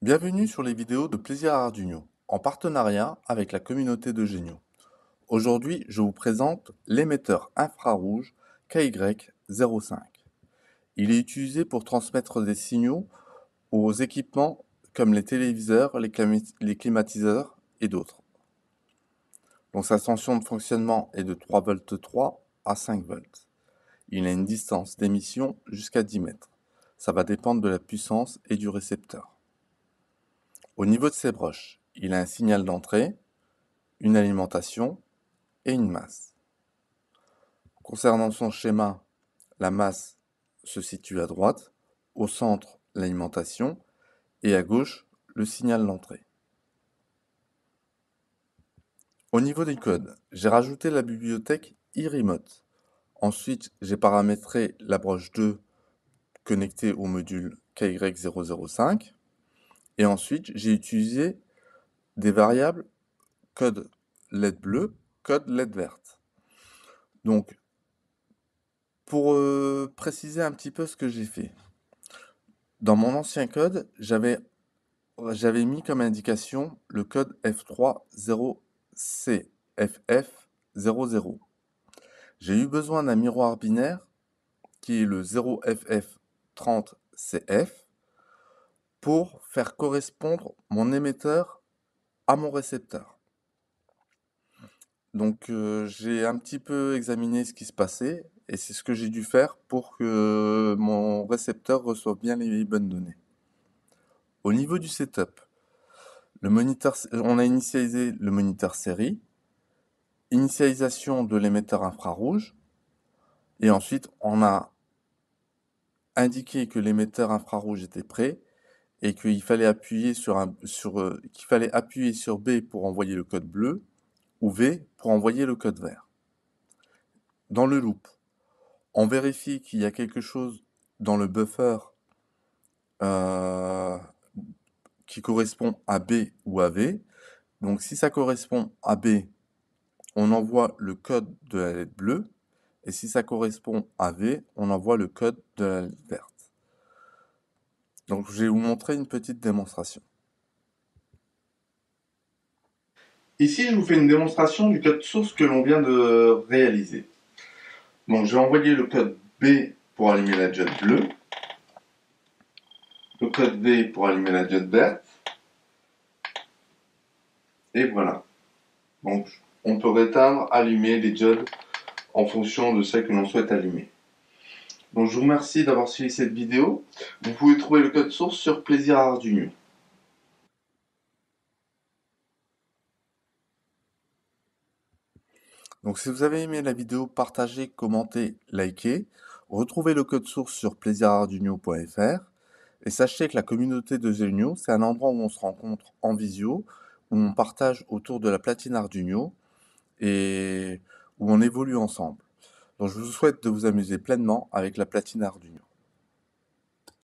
Bienvenue sur les vidéos de Plaisir Arduino, en partenariat avec la communauté de Genio. Aujourd'hui, je vous présente l'émetteur infrarouge KY05. Il est utilisé pour transmettre des signaux aux équipements comme les téléviseurs, les climatiseurs et d'autres. Donc sa tension de fonctionnement est de 3,3 V à 5 volts. Il a une distance d'émission jusqu'à 10 mètres. Ça va dépendre de la puissance et du récepteur. Au niveau de ses broches, il a un signal d'entrée, une alimentation et une masse. Concernant son schéma, la masse se situe à droite, au centre l'alimentation et à gauche le signal d'entrée. Au niveau du code, j'ai rajouté la bibliothèque iRemote. Ensuite, j'ai paramétré la broche 2 connectée au module KY005 et ensuite j'ai utilisé des variables code LED bleu, code LED verte. Donc, pour préciser un petit peu ce que j'ai fait, dans mon ancien code, j'avais mis comme indication le code F30CFF00. J'ai eu besoin d'un miroir binaire qui est le 0FF30CF pour faire correspondre mon émetteur à mon récepteur. Donc j'ai un petit peu examiné ce qui se passait et c'est ce que j'ai dû faire pour que mon récepteur reçoive bien les bonnes données. Au niveau du setup, on a initialisé le moniteur série, initialisation de l'émetteur infrarouge, et ensuite on a indiqué que l'émetteur infrarouge était prêt et qu'il fallait appuyer qu'il fallait appuyer sur B pour envoyer le code bleu ou V pour envoyer le code vert. Dans le loop, on vérifie qu'il y a quelque chose dans le buffer qui correspond à B ou à V. Donc si ça correspond à B, on envoie le code de la lettre bleue, et si ça correspond à V, on envoie le code de la lettre verte. Donc je vais vous montrer une petite démonstration. Ici, je vous fais une démonstration du code source que l'on vient de réaliser. Donc je vais envoyer le code B pour allumer la diode bleue, le code V pour allumer la diode verte, et voilà. Donc on peut éteindre, allumer les diodes en fonction de celle que l'on souhaite allumer. Donc je vous remercie d'avoir suivi cette vidéo. Vous pouvez trouver le code source sur Plaisir Arduino. Donc si vous avez aimé la vidéo, partagez, commentez, likez. Retrouvez le code source sur plaisirarduino.fr. Et sachez que la communauté de Genio, c'est un endroit où on se rencontre en visio, où on partage autour de la platine Arduino et où on évolue ensemble. Donc je vous souhaite de vous amuser pleinement avec la platine Arduino.